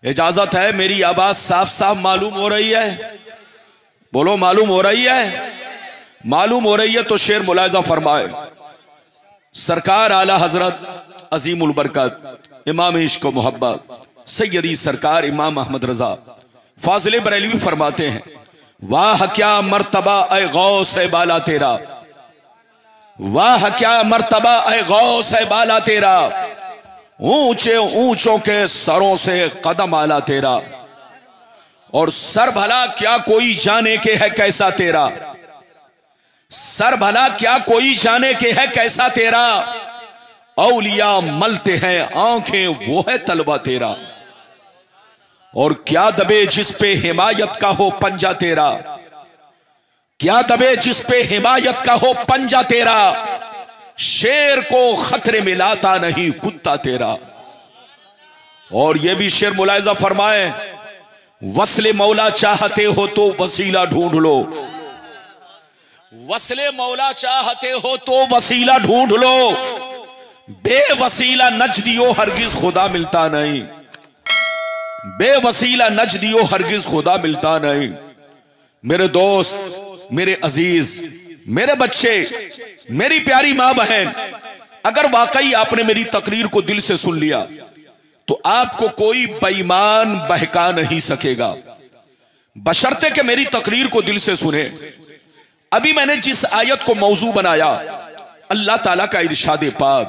इजाजत है? मेरी आवाज साफ साफ मालूम हो रही है? बोलो मालूम हो रही है? मालूम हो रही है तो शेर मुलाहिजा फरमाए। सरकार आला हजरत अजीमुल बरकत इमाम इश्क व मोहब्बत सैयदी सरकार इमाम अहमद रजा फाजिल बरेलवी फरमाते हैं, वाह क्या मर्तबा ए गौस है बाला तेरा, वाह क्या मर्तबा ए गौस है बाला तेरा, ऊंचे ऊंचों के सरों से कदम आला तेरा, और सर भला क्या कोई जाने के है कैसा तेरा, सर भला क्या कोई जाने के है कैसा तेरा, औलिया मलते हैं आंखें वो है तलवा तेरा, और क्या दबे जिस पे हिमायत का हो पंजा तेरा, क्या दबे जिस पे हिमायत का हो पंजा तेरा, शेर को खतरे में लाता नहीं कुत्ता तेरा। और यह भी शेर मुलाहिजा फरमाए, वस्ले मौला चाहते हो तो वसीला ढूंढ लो, वस्ले मौला चाहते हो तो वसीला ढूंढ लो, बेवसीला नजदियो हरगिज खुदा मिलता नहीं, बेवसीला नजदियो हरगिज खुदा मिलता नहीं। मेरे दोस्त, मेरे अजीज, मेरे बच्चे, मेरी प्यारी मां बहन, अगर वाकई आपने मेरी तकरीर को दिल से सुन लिया तो आपको कोई बेईमान बहका नहीं सकेगा, बशर्ते कि मेरी तकरीर को दिल से सुने। अभी मैंने जिस आयत को मौजू बनाया, अल्लाह ताला का इरशाद पाक,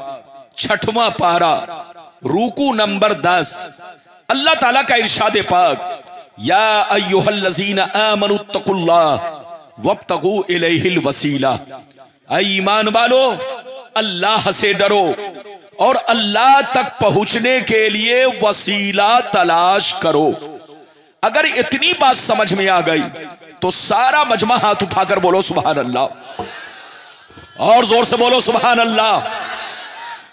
6वां पारा, रूकू नंबर 10, अल्लाह ताला का इरशाद पाक, या अय्युहल्लज़ीना आमनुत्तकुल्लाह वब्तगू इलैहिल वसीला, ऐ ईमान वालो अल्लाह से डरो और अल्लाह तक पहुंचने के लिए वसीला तलाश करो। अगर इतनी बात समझ में आ गई तो सारा मजमा हाथ उठाकर बोलो सुभान अल्लाह, और जोर से बोलो सुभान अल्लाह।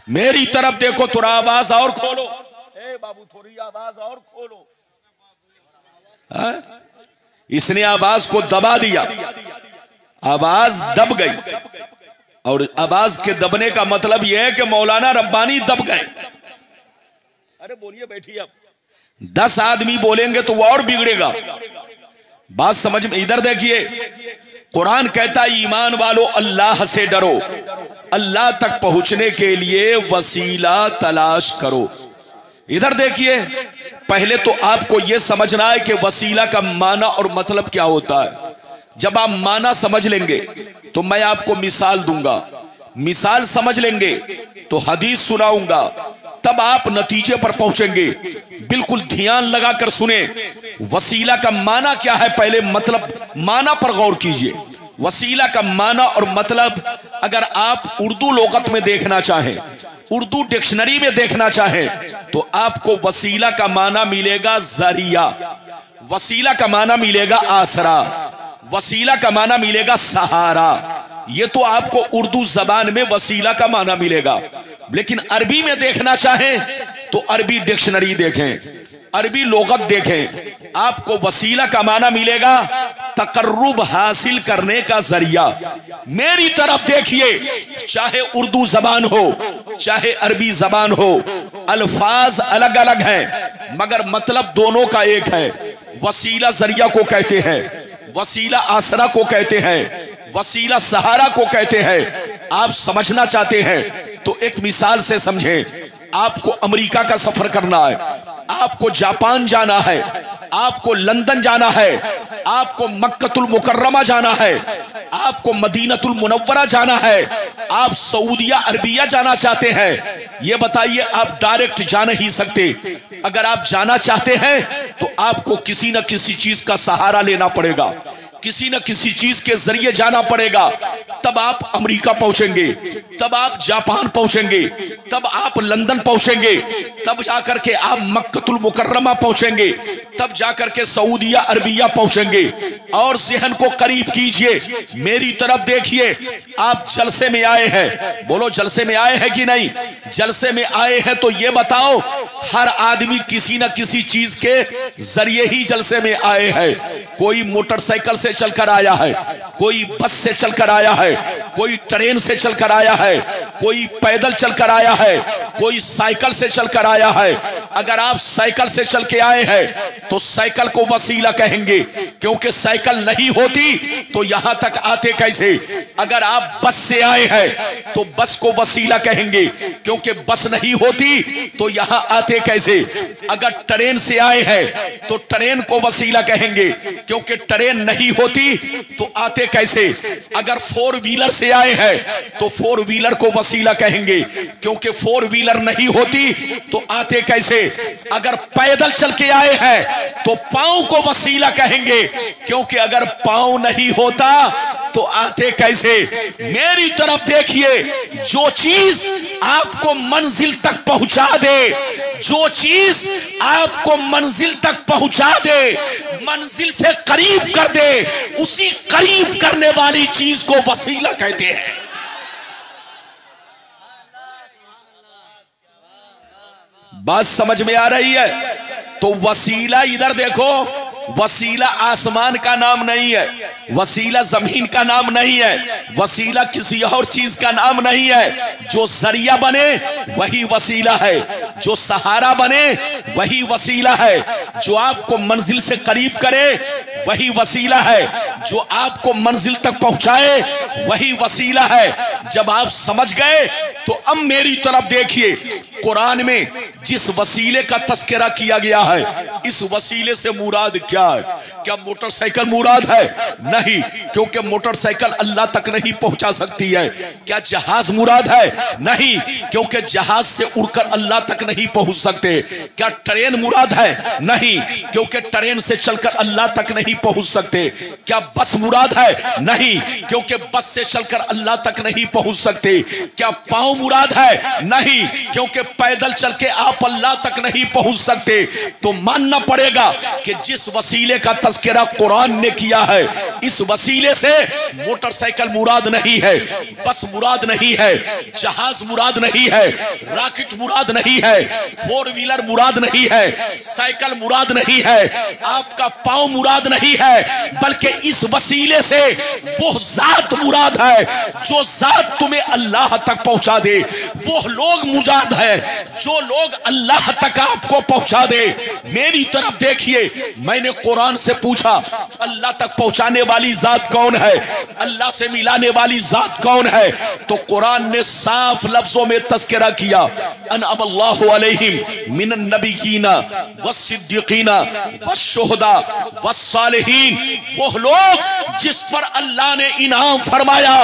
मेरी तरफ देखो, थोड़ा आवाज और खोलो, ए बाबू थोड़ी आवाज और खोलो। इसने आवाज को दबा दिया, आवाज दब गई, और आवाज के दबने का मतलब यह है कि मौलाना रब्बानी दब गए। अरे बोलिए, बैठिए। अब 10 आदमी बोलेंगे तो वो और बिगड़ेगा। बात समझ में, इधर देखिए, कुरान कहता है ईमान वालों अल्लाह से डरो, अल्लाह तक पहुंचने के लिए वसीला तलाश करो। इधर देखिए, पहले तो आपको यह समझना है कि वसीला का माना और मतलब क्या होता है। जब आप माना समझ लेंगे तो मैं आपको मिसाल दूंगा, मिसाल समझ लेंगे तो हदीस सुनाऊंगा, तब आप नतीजे पर पहुंचेंगे। बिल्कुल ध्यान लगाकर सुने, वसीला का माना क्या है, पहले मतलब माना पर गौर कीजिए। वसीला का माना और मतलब अगर आप उर्दू लोगत में देखना चाहें, उर्दू डिक्शनरी में देखना चाहें, तो आपको वसीला का माना मिलेगा जरिया, वसीला का माना मिलेगा आसरा, वसीला का माना मिलेगा सहारा। ये तो आपको उर्दू जबान में वसीला का माना मिलेगा। लेकिन अरबी में देखना चाहें तो अरबी डिक्शनरी देखें, अरबी लोगत देखें, आपको वसीला का माना मिलेगा तकर्रुब हासिल करने का जरिया। मेरी तरफ देखिए, चाहे उर्दू जबान हो चाहे अरबी जबान हो, अल्फाज अलग अलग हैं मगर मतलब दोनों का एक है। वसीला जरिया को कहते हैं, वसीला आसरा को कहते हैं, वसीला सहारा को कहते हैं। आप समझना चाहते हैं तो एक मिसाल से समझें। आपको अमेरिका का सफर करना है, आपको जापान जाना है, आपको लंदन जाना है, आपको मक्कतुल मुकर्रमा जाना है, आपको मदीनतुल मुनव्वरा जाना है, आप सऊदिया अरबिया जाना चाहते हैं। ये बताइए, आप डायरेक्ट जा नहीं सकते। अगर आप जाना चाहते हैं तो आपको किसी न किसी चीज का सहारा लेना पड़ेगा, किसी न किसी चीज के जरिए जाना पड़ेगा। तब आप अमेरिका पहुंचेंगे, तब आप जापान पहुंचेंगे, तब आप लंदन पहुंचेंगे, तब जाकर के आप मक्कतुल मुकर्रमा पहुंचेंगे, तब जाकर के सऊदिया अरबिया पहुंचेंगे। और ज़हन को करीब कीजिए, मेरी तरफ देखिए। आप जलसे में आए हैं, बोलो जलसे में आए हैं कि नहीं? जलसे में आए हैं तो ये बताओ, हर आदमी किसी न किसी चीज के जरिए ही जलसे में आए हैं। कोई मोटरसाइकिल से चलकर आया है, कोई बस से चलकर आया है, कोई ट्रेन से चलकर आया है, कोई पैदल चलकर आया है, कोई साइकिल से चलकर आया है। अगर आप साइकिल से चल के आए हैं तो साइकिल को वसीला कहेंगे, क्योंकि साइकिल नहीं होती तो यहां तक आते कैसे। अगर आप बस से आए हैं तो बस को वसीला कहेंगे, क्योंकि बस नहीं होती तो यहां आते कैसे। अगर ट्रेन से आए हैं तो ट्रेन को वसीला कहेंगे, क्योंकि ट्रेन नहीं होती तो आते कैसे। अगर फोर व्हीलर से आए हैं तो फोर व्हीलर को वसीला कहेंगे, क्योंकि फोर व्हीलर नहीं होती तो आते कैसे। अगर पैदल चल के आए हैं तो पांव को वसीला कहेंगे, क्योंकि अगर पांव नहीं होता तो आते कैसे। मेरी तरफ देखिए, जो चीज आपको मंजिल तक पहुंचा दे, जो चीज आपको मंजिल तक पहुंचा दे, मंजिल से करीब कर दे, उसी करीब करने वाली चीज को वसीला कहते हैं। बात समझ में आ रही है? तो वसीला इधर देखो, वसीला आसमान का नाम नहीं है, वसीला जमीन का नाम नहीं है, वसीला किसी और चीज का नाम नहीं है। जो जरिया बने वही वसीला है, जो सहारा बने वही वसीला है, जो आपको मंजिल से करीब करे वही वसीला है, जो आपको मंजिल तक पहुंचाए वही वसीला है। जब आप समझ गए तो अब मेरी तरफ देखिए, कुरान में जिस वसीले का तस्करा किया गया है, इस वसीले से मुराद क्या है? क्या मोटरसाइकिल मुराद है? नहीं, क्योंकि मोटरसाइकिल अल्लाह तक नहीं पहुंचा सकती है। क्या जहाज मुराद है? नहीं, क्योंकि जहाज से उड़कर अल्लाह तक नहीं पहुंच सकते। क्या ट्रेन मुराद है? नहीं, क्योंकि ट्रेन से चलकर अल्लाह तक नहीं पहुंच सकते। क्या बस मुराद है? नहीं, क्योंकि बस से चलकर अल्लाह तक नहीं पहुंच सकते। क्या पांव मुराद है? नहीं, क्योंकि पैदल चल के आप अल्लाह तक नहीं पहुंच सकते। तो मानना पड़ेगा कि जिस वसीले का तज़किरा कुरान ने किया है, इस वसीले से मोटरसाइकिल मुराद नहीं है, बस मुराद नहीं है, जहाज मुराद नहीं है, रॉकेट मुराद नहीं है, फोर व्हीलर मुराद नहीं है, साइकिल मुराद नहीं है, आपका पांव मुराद नहीं है, बल्कि इस वसीले से वो जात मुराद है जो जात तुम्हें अल्लाह तक पहुंचा दे। वो लोग मुराद है जो लोग अल्लाह तक आपको पहुंचा दे। मेरी तरफ देखिए, मैंने कुरान से पूछा अल्लाह तक पहुंचाने वाली जात कौन है, अल्लाह से मिलाने वाली जात कौन है, तो कुरान ने साफ लफ्जों में तज़किरा किया, अनअमल्लाहु अलैहिम मिनन नबिय्यीना वस्सिद्दीकीना वश्शुहदा वस्सालिहीन। वो लोग जिस पर अल्लाह ने इनाम फरमाया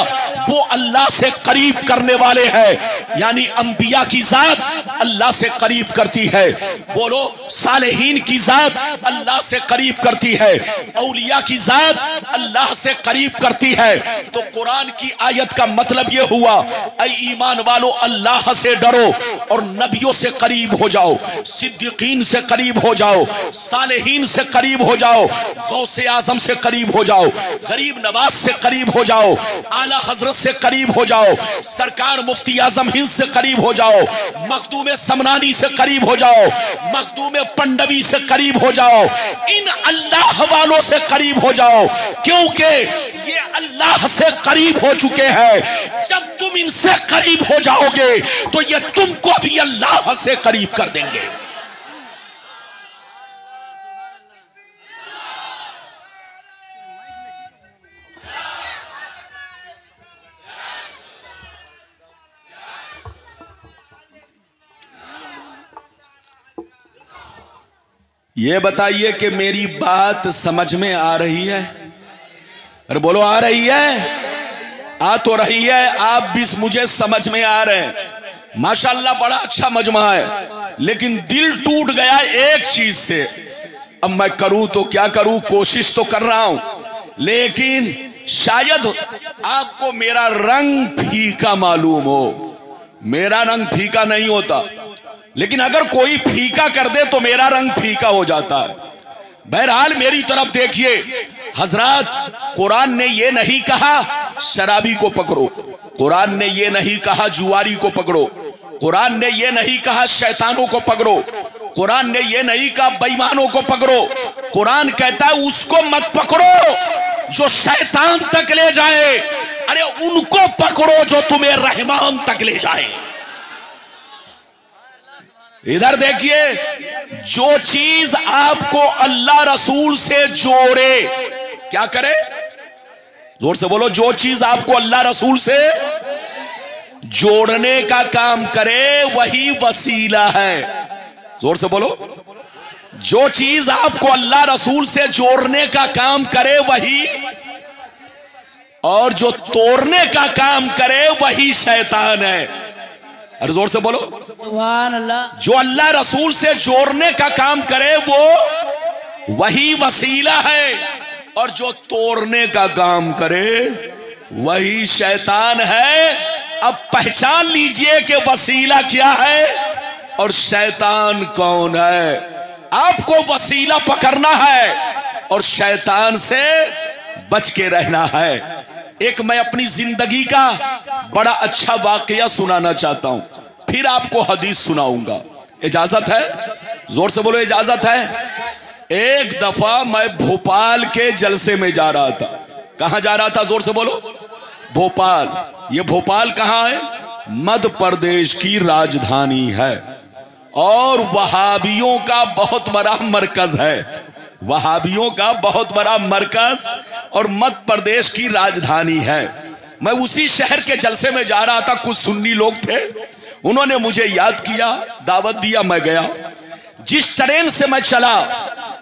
वो अल्लाह से करीब करने वाले हैं, यानी अंबिया की जात अल्लाह से करीब करती है। बोलो, सालेहीन की जात अल्लाह से करीब करती है, औलिया की जात अल्लाह से करीब करती है। तो कुरान की आयत का मतलब यह हुआ, ऐ ईमान वालो अल्लाह से डरो और नबियों से करीब हो जाओ, सिद्दीकीन से करीब हो जाओ, सालेहीन से करीब हो जाओ, गौसे आजम से करीब हो जाओ, गरीब नवाज से करीब हो जाओ, आला हजरत से करीब हो जाओ, सरकार मुफ्ती आजम हिंद से करीब हो जाओ, मखदूम समनानी से करीब हो जाओ, मखदूम पंडवी से करीब हो जाओ, इन अल्लाह वालों से करीब हो जाओ, क्योंकि ये अल्लाह से करीब हो चुके हैं। जब तुम इनसे करीब हो जाओगे तो ये तुमको भी अल्लाह से करीब कर देंगे। ये बताइए कि मेरी बात समझ में आ रही है? अरे बोलो, आ रही है? आ तो रही है, आप भी मुझे समझ में आ रहे हैं। माशाल्लाह बड़ा अच्छा मजमा है, लेकिन दिल टूट गया एक चीज से। अब मैं करूं तो क्या करूं, कोशिश तो कर रहा हूं, लेकिन शायद आपको मेरा रंग फीका मालूम हो। मेरा रंग फीका नहीं होता, लेकिन अगर कोई फीका कर दे तो मेरा रंग फीका हो जाता है। बहरहाल मेरी तरफ देखिए हजरत, कुरान ने ये नहीं कहा शराबी को पकड़ो, कुरान ने ये नहीं कहा जुआरी को पकड़ो, कुरान ने ये नहीं कहा शैतानों को पकड़ो, कुरान ने ये नहीं कहा बेईमानों को पकड़ो। कुरान कहता है उसको मत पकड़ो जो शैतान तक ले जाए, अरे उनको पकड़ो जो तुम्हें रहमान तक ले जाए। इधर देखिए, जो चीज आपको अल्लाह रसूल से जोड़े, क्या करे? जोर से बोलो। जो चीज आपको अल्लाह रसूल से जोड़ने का काम करे वही वसीला है। जोर से बोलो। जो चीज आपको अल्लाह रसूल से जोड़ने का काम करे वही, और जो तोड़ने का काम करे वही शैतान है। अरे जोर से बोलो। सुभान अल्लाह। जो अल्लाह रसूल से जोड़ने का काम करे वो वही वसीला है, और जो तोड़ने का काम करे वही शैतान है। अब पहचान लीजिए कि वसीला क्या है और शैतान कौन है। आपको वसीला पकड़ना है और शैतान से बच के रहना है। एक मैं अपनी जिंदगी का बड़ा अच्छा वाकया सुनाना चाहता हूं, फिर आपको हदीस सुनाऊंगा। इजाजत है? जोर से बोलो, इजाजत है? एक दफा मैं भोपाल के जलसे में जा रहा था। कहां जा रहा था? जोर से बोलो। भोपाल। ये भोपाल कहां है? मध्य प्रदेश की राजधानी है और वहाबियों का बहुत बड़ा मरकज है। वहाबियों का बहुत बड़ा मरकज और मध्य प्रदेश की राजधानी है। मैं उसी शहर के जलसे में जा रहा था। कुछ सुन्नी लोग थे, उन्होंने मुझे याद किया, दावत दिया, मैं गया। जिस ट्रेन से मैं चला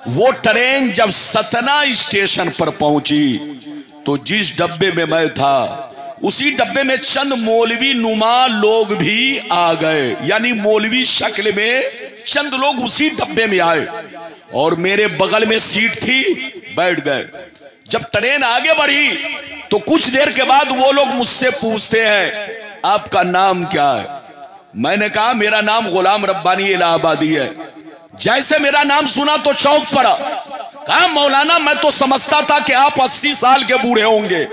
वो ट्रेन जब सतना स्टेशन पर पहुंची तो जिस डब्बे में मैं था उसी डब्बे में चंद मौलवी नुमा लोग भी आ गए, यानी मौलवी शक्ल में चंद लोग उसी डब्बे में आए और मेरे बगल में सीट थी, बैठ गए। जब ट्रेन आगे बढ़ी तो कुछ देर के बाद वो लोग मुझसे पूछते हैं आपका नाम क्या है? मैंने कहा मेरा नाम गुलाम रब्बानी इलाहाबादी है। जैसे मेरा नाम सुना तो चौंक पड़ा। कहा मौलाना मैं तो समझता था कि आप 80 साल के बूढ़े होंगे,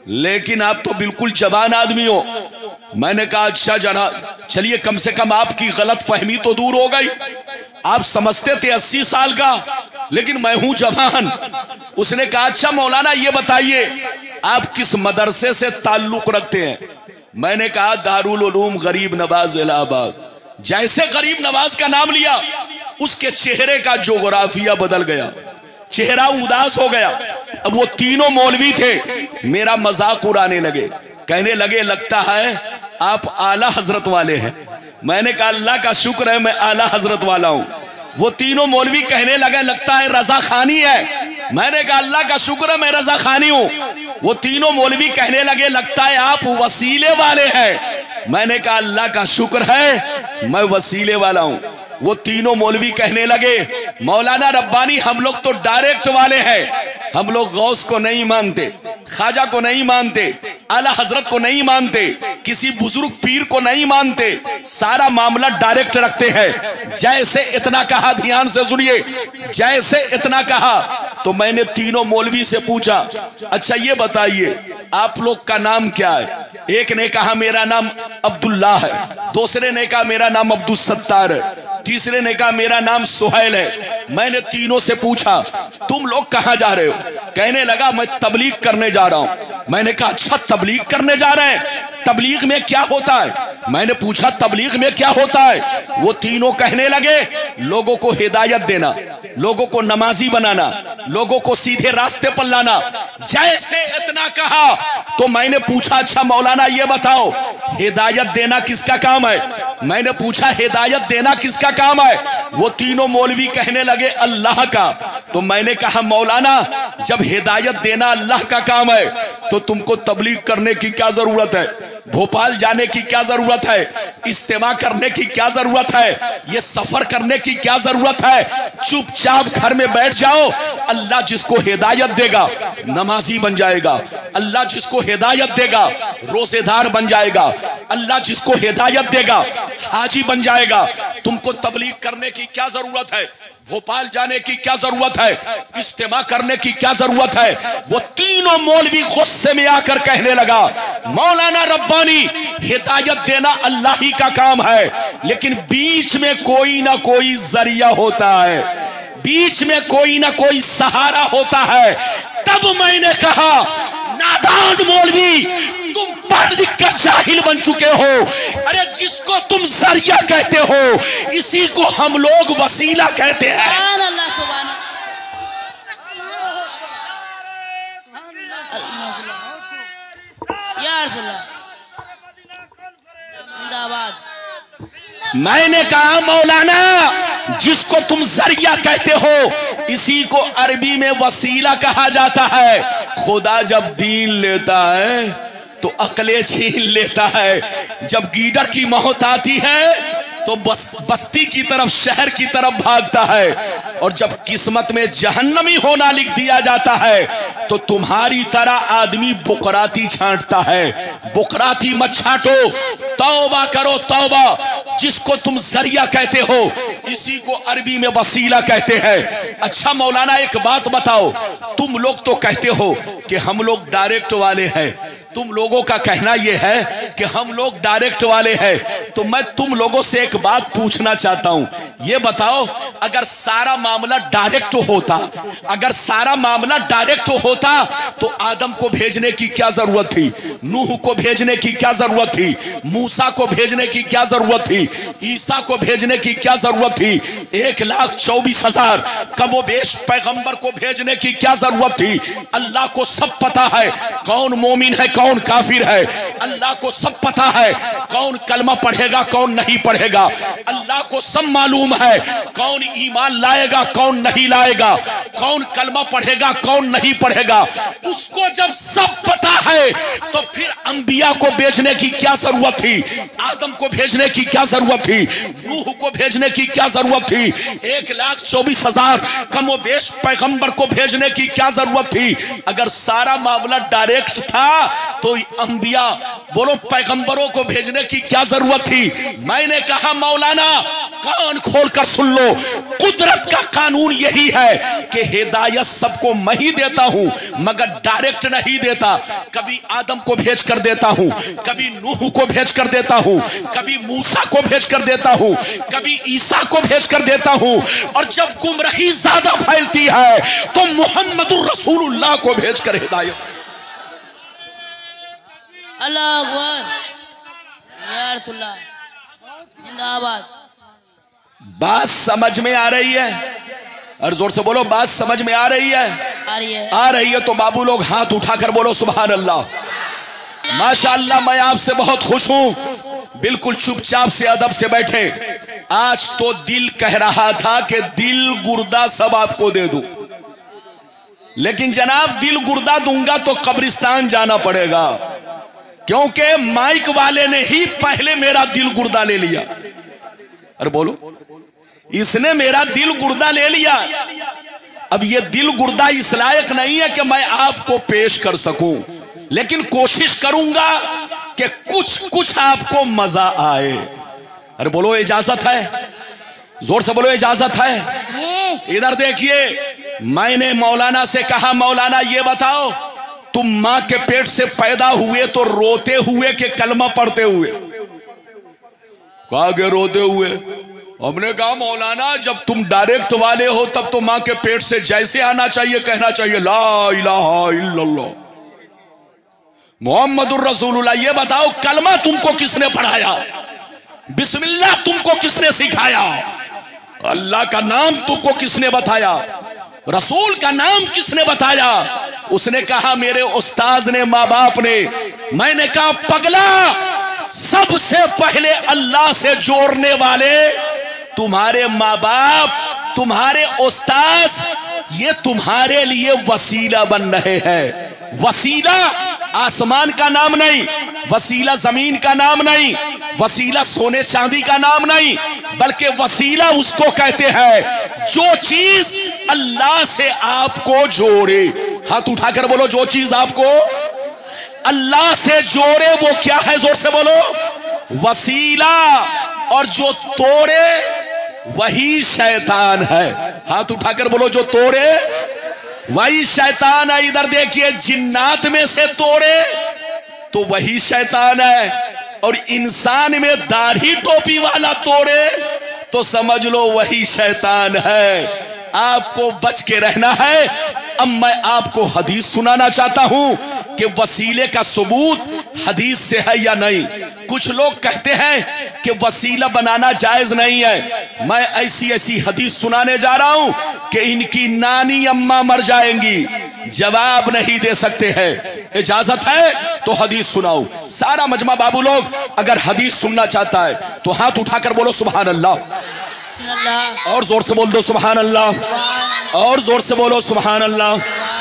लेकिन आप तो बिल्कुल जवान आदमी हो। मैंने कहा अच्छा जनाब, चलिए कम से कम आपकी गलत फहमी तो दूर हो गई। आप समझते थे 80 साल का, लेकिन मैं हूं जवान। उसने कहा अच्छा मौलाना ये बताइए आप किस मदरसे से ताल्लुक रखते हैं? मैंने कहा दारुल उलूम गरीब नवाज इलाहाबाद। जैसे गरीब नवाज का नाम लिया उसके चेहरे का जोग्राफिया बदल गया, चेहरा उदास हो गया। अब वो तीनों मौलवी थे, मेरा मजाक उड़ाने लगे, कहने लगे लगता है आप आला हजरत वाले हैं। मैंने कहा अल्लाह का शुक्र है मैं आला हजरत वाला हूं। वो तीनों मौलवी कहने लगे लगता है रजा खानी है। मैंने कहा अल्लाह का शुक्र है मैं रजा खानी हूं। वो तीनों मौलवी कहने लगे लगता है आप वसीले वाले हैं। मैंने कहा अल्लाह का शुक्र है मैं वसीले वाला हूं। वो तीनों मौलवी कहने लगे मौलाना रब्बानी हम लोग तो डायरेक्ट वाले हैं, हम लोग गौस को नहीं मानते, ख्वाजा को नहीं मानते, आला हजरत को नहीं मानते, किसी बुजुर्ग पीर को नहीं मानते, सारा मामला डायरेक्ट रखते हैं। जैसे इतना कहा, ध्यान से सुनिए, जैसे इतना कहा तो मैंने तीनों मौलवी से पूछा अच्छा ये बताइए आप लोग का नाम क्या है? एक ने कहा मेरा नाम अब्दुल्ला है, दूसरे ने कहा मेरा नाम अब्दुल सत्तार है, तीसरे ने कहा मेरा नाम सुहैल है। मैंने तीनों से पूछा तुम लोग कहां जा रहे हो? कहने लगा मैं तबलीग करने जा रहा हूं। मैंने कहा अच्छा तबलीग करने जा रहे हैं, तबलीग में क्या होता है? मैंने पूछा तबलीग में क्या होता है? वो तीनों कहने लगे लोगों को हिदायत देना, लोगों को नमाजी बनाना, लोगों को सीधे रास्ते पर लाना। जैसे इतना कहा तो मैंने पूछा अच्छा मौलाना ये बताओ हिदायत देना किसका काम है? मैंने पूछा हिदायत देना किसका काम है? वो तीनों मौलवी कहने लगे अल्लाह का। तो मैंने कहा मौलाना जब हिदायत देना अल्लाह का काम है तो तुमको तबलीग करने की क्या जरूरत है? भोपाल जाने की क्या जरूरत है? इस्तेमा करने की क्या जरूरत है? ये सफर करने की क्या जरूरत है? चुपचाप घर में बैठ जाओ। अल्लाह जिसको हिदायत देगा नमाजी बन जाएगा, अल्लाह जिसको हिदायत देगा रोजेदार बन जाएगा, अल्लाह जिसको हिदायत देगा हाजी बन जाएगा। तुमको तबलीग करने की क्या जरूरत है? भोपाल जाने की क्या जरूरत है? इस्तेमा करने की क्या जरूरत है? वो तीनों मौलवी गुस्से में आकर कहने लगा मौलाना रब्बानी हिदायत देना अल्लाह ही का काम है, लेकिन बीच में कोई ना कोई जरिया होता है, बीच में कोई ना कोई सहारा होता है। तब मैंने कहा नादान मौलवी, तुम पढ़ लिख कर जाहिल बन चुके हो। अरे जिसको तुम जरिया कहते हो इसी को हम लोग वसीला कहते हैं। मैंने कहा मौलाना जिसको तुम जरिया कहते हो इसी को अरबी में वसीला कहा जाता है। खुदा जब दीन लेता है तो अकले छीन लेता है। जब गीदड़ की मौत आती है तो बस्ती की तरफ, शहर की तरफ भागता है। और जब किस्मत में जहन्नमी होना लिख दिया जाता है तो तुम्हारी तरह आदमी बुकराती छांटता है। बुकराती मत छांटो, तौबा करो तौबा। जिसको तुम जरिया कहते हो इसी को अरबी में वसीला कहते हैं। अच्छा मौलाना एक बात बताओ, तुम लोग तो कहते हो कि हम लोग डायरेक्ट वाले हैं, तुम लोगों का कहना यह है कि हम लोग डायरेक्ट वाले हैं, तो मैं तुम लोगों से एक बात पूछना चाहता हूं। ये बताओ अगर सारा मामला डायरेक्ट होता, अगर सारा मामला डायरेक्ट होता तो आदम को भेजने की क्या जरूरत थी, नूह को भेजने की क्या जरूरत थी, मूसा को भेजने की क्या जरूरत थी, ईसा को भेजने की क्या जरूरत थी, 1,24,000 कमोबेश पैगंबर को भेजने की क्या जरूरत थी। अल्लाह को सब पता है कौन मोमिन है कौन काफिर है। अल्लाह को सब पता है कौन कलमा पढ़ेगा कौन नहीं पढ़ेगा। अल्लाह को सब मालूम है कौन ईमान लाएगा कौन नहीं लाएगा, कौन कलमा पढ़ेगा कौन नहीं पढ़ेगा। उसको जब सब पता है तो फिर अंबिया को भेजने की क्या जरूरत थी, आदम को भेजने की क्या जरूरत थी, नूह को भेजने की क्या जरूरत थी, 1,24,000 कमोबेश पैगंबर को भेजने की क्या जरूरत थी। अगर सारा मामला डायरेक्ट था तो अंबिया बोलो पैगंबरों को भेजने की क्या जरूरत थी। मैंने कहा मौलाना कान खोलकर सुन लो, कुदरत का कानून यही है कि हिदायत सबको मैं ही देता हूं मगर डायरेक्ट नहीं देता। कभी आदम को भेज कर देता हूं, कभी नूह को भेज कर देता हूं, कभी मूसा को भेज कर देता हूं, कभी ईसा को भेज कर देता हूं। और जब गुमराही ज्यादा फैलती है तो मुहम्मदुर रसूलुल्लाह को भेज कर हिदायत। अल्लाह अकबर, या रसूलुल्लाह जिंदाबाद। बात समझ में आ रही है? और जोर से बोलो बात समझ में आ रही है? आ रही है। आ रही है तो बाबू लोग हाथ उठाकर बोलो सुभान अल्लाह। माशाअल्लाह मैं आपसे बहुत खुश हूं। बिल्कुल चुपचाप से अदब से बैठे। आज तो दिल कह रहा था कि दिल गुर्दा सब आपको दे दूं, लेकिन जनाब दिल गुर्दा दूंगा तो कब्रिस्तान जाना पड़ेगा, क्योंकि माइक वाले ने ही पहले मेरा दिल गुर्दा ले लिया। अरे बोलो, इसने मेरा दिल गुर्दा ले लिया। अब ये दिल गुर्दा इस लायक नहीं है कि मैं आपको पेश कर सकूं, लेकिन कोशिश करूंगा कि कुछ आपको मजा आए। अरे बोलो इजाजत है? जोर से बोलो इजाजत है? इधर देखिए, मैंने मौलाना से कहा मौलाना ये बताओ तुम मां के पेट से पैदा हुए तो रोते हुए कि कलमा पढ़ते हुए? कहा के रोते हुए। हमने कहा मौलाना जब तुम डायरेक्ट वाले हो तब तो मां के पेट से जैसे आना चाहिए कहना चाहिए ला इलाहा इल्लल्लाह मुहम्मदुर रसूलुल्लाह। ये बताओ कलमा तुमको किसने पढ़ाया, बिस्मिल्लाह तुमको किसने सिखाया, अल्लाह का नाम तुमको किसने बताया, रसूल का नाम किसने बताया? उसने कहा मेरे उस्ताद ने, माँ बाप ने। मैंने कहा पगला, सबसे पहले अल्लाह से जोड़ने वाले तुम्हारे माँ बाप, तुम्हारे उस्ताद, ये तुम्हारे लिए वसीला बन रहे हैं। वसीला आसमान का नाम नहीं, वसीला जमीन का नाम नहीं, वसीला सोने चांदी का नाम नहीं, बल्कि वसीला उसको कहते हैं जो चीज अल्लाह से आपको जोड़े। हाथ उठाकर बोलो जो चीज आपको अल्लाह से जोड़े वो क्या है? जोर से बोलो वसीला। और जो तोड़े वही शैतान है। हाथ उठाकर बोलो जो तोड़े वही शैतान है। इधर देखिए, जिन्नात में से तोड़े तो वही शैतान है, और इंसान में दाढ़ी टोपी वाला तोड़े तो समझ लो वही शैतान है। आपको बच के रहना है। अब मैं आपको हदीस सुनाना चाहता हूं। कि वसीले का सबूत हदीस से है या नहीं। कुछ लोग कहते हैं कि वसीला बनाना जायज नहीं है। मैं ऐसी ऐसी हदीस सुनाने जा रहा हूं कि इनकी नानी अम्मा मर जाएंगी, जवाब नहीं दे सकते हैं। इजाजत है तो हदीस सुनाओ। सारा मजमा बाबू लोग अगर हदीस सुनना चाहता है तो हाथ उठाकर बोलो सुभान अल्लाह, और जोर से बोल दो सुभान अल्लाह, और जोर से बोलो सुभान अल्लाह।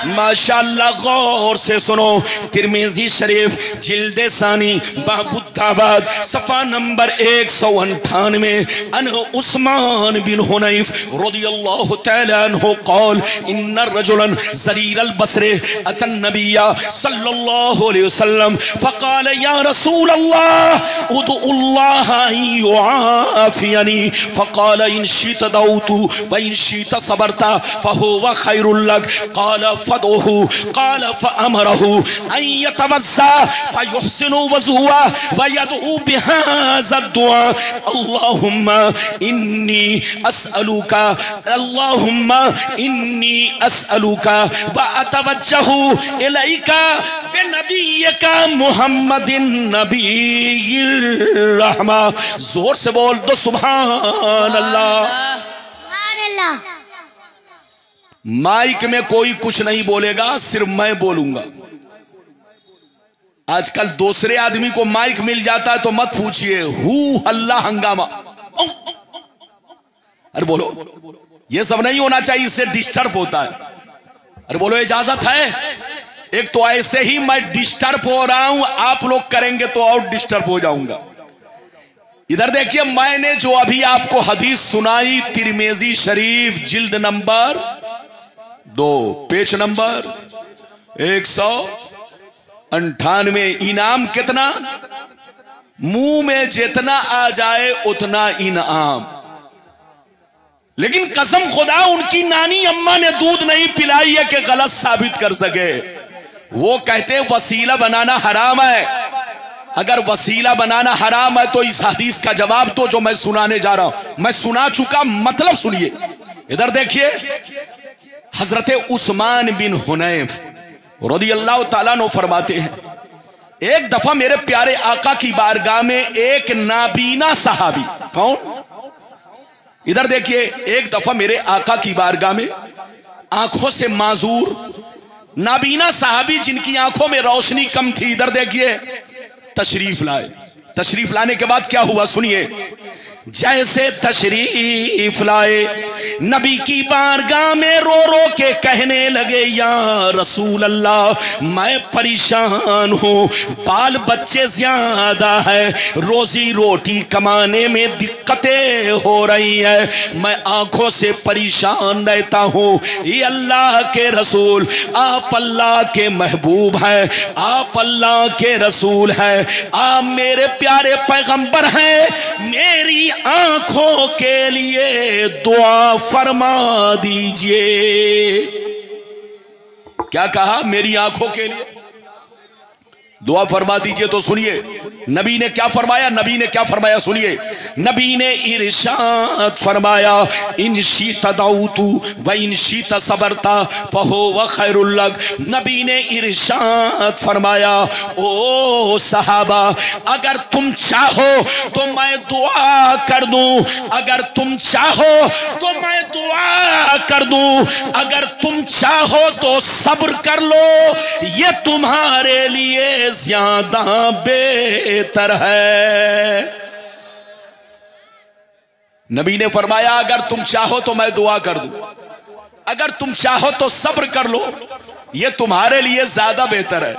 माशाअल्लाह, गौर से सुनो। तिरमिजी शरीफ जिल्दे सानी बाबुद्दाबाद सफा नंबर 198 अन उस्मान बिन हुनैफ रदियल्लाहु तआला अन्हु क़ाल इन्ना रजुलन ज़रीरल बसरे अतन नबिया सल्लल्लाहु अलैहि वसल्लम फ़क़ाल या रसूल अल्लाह उदुल्लाह युआफ़ियनी फ़क़ाल इन शीत दऊतु व इन शीत सबरता फ़हुवा खैरुल लक क़ाल फदुहु क़ाल फ़अमरहु अन यतवज़्ज़ा फ़युहसिनु वज़ुआ व यदउ बिहाज़ा दुआ अल्लाहुम्मा इन्नी अस्अलुका अल्लाहुम्मा इन्नी अस्अलुका व अतवज्जहु इलैका बिनबिय्यिका मुहम्मदिन नबिय्यिर रहमा। जोर से बोल दो सुभान अल्लाह। माइक में कोई कुछ नहीं बोलेगा, सिर्फ मैं बोलूंगा। आजकल दूसरे आदमी को माइक मिल जाता है तो मत पूछिए, हू हल्ला हंगामा। अरे बोलो, ये सब नहीं होना चाहिए, इससे डिस्टर्ब होता है। अरे बोलो, इजाजत है? एक तो ऐसे ही मैं डिस्टर्ब हो रहा हूं, आप लोग करेंगे तो और डिस्टर्ब हो जाऊंगा। इधर देखिए, मैंने जो अभी आपको हदीस सुनाई तिरमिजी शरीफ जिल्द नंबर 2 पेज नंबर 198। इनाम कितना? मुंह में जितना आ जाए उतना इनाम। लेकिन कसम खुदा उनकी नानी अम्मा ने दूध नहीं पिलाई है कि गलत साबित कर सके। वो कहते हैं वसीला बनाना हराम है। अगर वसीला बनाना हराम है तो इस हदीस का जवाब तो जो मैं सुनाने जा रहा हूं, मैं सुना चुका, मतलब सुनिए। इधर देखिए, हजरत उस्मान बिन हुनैफ रदियल्लाहु ताला अन्हु फरमाते हैं, एक दफा मेरे प्यारे आका की बारगाह में एक नाबीना सहाबी, कौन? इधर देखिए, एक दफा मेरे आका की बारगाह में आंखों से माजूर नाबीना सहाबी जिनकी आंखों में रोशनी कम थी, इधर देखिए, तशरीफ लाए। तशरीफ लाने के बाद क्या हुआ सुनिए। जैसे तशरीफ लाए, नबी की बारगाह में रो रो के कहने लगे, या रसूल अल्लाह, मैं परेशान हूँ, बाल बच्चे ज्यादा है, रोजी रोटी कमाने में दिक्कतें हो रही है, मैं आंखों से परेशान रहता हूँ। ये अल्लाह के रसूल, आप अल्लाह के महबूब हैं, आप अल्लाह के रसूल हैं, आप मेरे प्यारे पैगंबर हैं, मेरी आंखों के लिए दुआ फरमा दीजिए। क्या कहा? मेरी आंखों के लिए दुआ फरमा दीजिए। तो सुनिए नबी ने क्या फरमाया, नबी ने क्या फरमाया, सुनिए। नबी ने इरशाद फरमाया, इन शीता दाऊतु व इन शीता सबरता फहो व खैरुल लक। नबी ने इरशाद फरमाया, ओ सहाबा, अगर तुम चाहो तो मैं दुआ कर दूं, अगर तुम चाहो तो मैं दुआ कर दूं, अगर तुम चाहो तो सब्र कर लो, ये तुम्हारे लिए ज्यादा बेहतर है। नबी ने फरमाया, अगर तुम चाहो तो मैं दुआ कर दूं, अगर तुम चाहो तो सब्र कर लो, ये तुम्हारे लिए ज्यादा बेहतर है।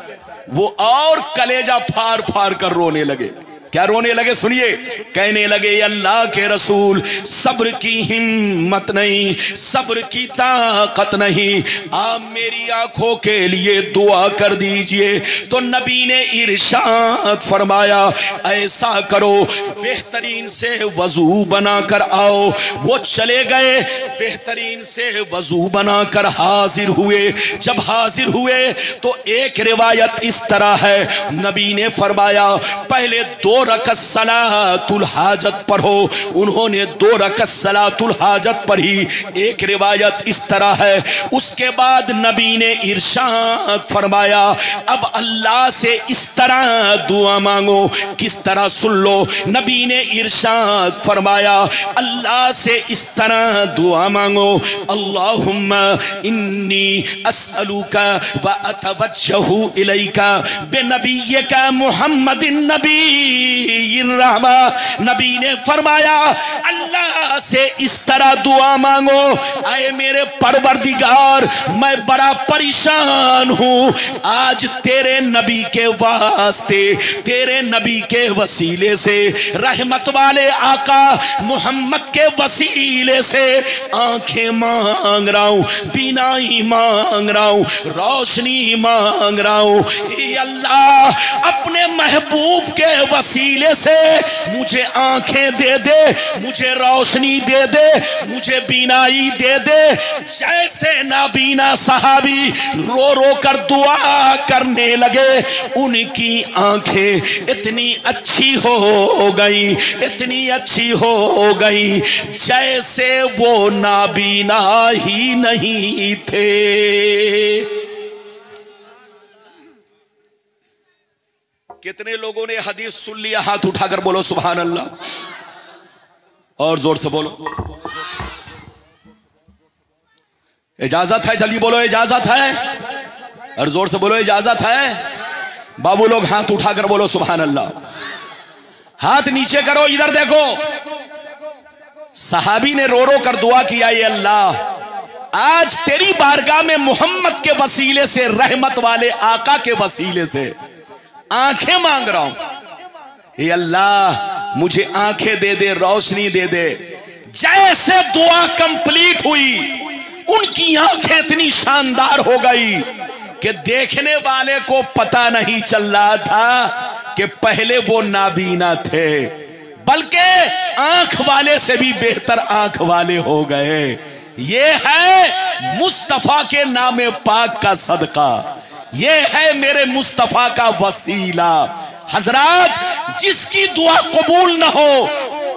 वो और कलेजा फाड़ फाड़ कर रोने लगे। क्या रोने लगे? सुनिए, कहने लगे, अल्लाह के रसूल, सब्र की हिम्मत नहीं, सब्र की ताकत नहीं, आप मेरी आंखों के लिए दुआ कर दीजिए। तो नबी ने इरशाद फरमाया, ऐसा करो, बेहतरीन से वजू बनाकर आओ। वो चले गए, बेहतरीन से वजू बनाकर हाजिर हुए। जब हाजिर हुए तो एक रिवायत इस तरह है, नबी ने फरमाया, पहले 2 2 रकअत सलातुल हाजत पढ़ो। उन्होंने 2 रकअत सलातुल हाजत पढ़ी। एक रिवायत इस तरह है, उसके बाद नबी ने इरशाद फरमाया, अब अल्लाह से इस तरह दुआ मांगो। किस तरह? सुन लो। नबी ने इरशाद फरमाया, अल्लाह से इस तरह दुआ मांगो, अल्लाहुम्मा इन्नी अस्अलुका व अतवज्जहु इलैका बिनबिय्यिका मुहम्मदिन नबीय्यिर रहमा। नबी ने फरमाया, अल्लाह से इस तरह दुआ मांगो, आए मेरे परवरदिगार, मैं बड़ा परेशान हूं। आज तेरे नबी के वास्ते, तेरे नबी के वसीले से, रहमत वाले आका मोहम्मद के वसीले से आंखें मांग रहा हूं, बीनाई मांग रहा हूं, रोशनी मांग रहा हूं। अल्लाह अपने महबूब के वसीले से मुझे आंखें दे दे, मुझे रोशनी दे दे, मुझे बीनाई दे दे। जैसे नाबीना सहाबी रो रो कर दुआ करने लगे, उनकी आंखें इतनी अच्छी हो गई, इतनी अच्छी हो गई जैसे वो नाबीना ही नहीं थे। कितने लोगों ने हदीस सुन लिया? हाथ उठाकर बोलो सुभान अल्लाह, और जोर से बोलो। इजाजत है? जल्दी बोलो, इजाजत है, और जोर से बोलो, इजाजत है। बाबू लोग हाथ उठाकर बोलो सुभान अल्लाह। हाथ नीचे करो, इधर देखो। सहाबी ने रो रो कर दुआ किया, ये अल्लाह आज तेरी बारगाह में मोहम्मद के वसीले से, रहमत वाले आका के वसीले से आंखें मांग रहा हूं। ये अल्लाह मुझे आंखें दे दे, रोशनी दे दे। जैसे दुआ कंप्लीट हुई, उनकी आंखें इतनी शानदार हो गई कि देखने वाले को पता नहीं चल रहा था कि पहले वो नाबीना थे, बल्कि आंख वाले से भी बेहतर आंख वाले हो गए। ये है मुस्तफा के नामे पाक का सदका, ये है मेरे मुस्तफा का वसीला। हजरात, जिसकी दुआ कबूल न हो,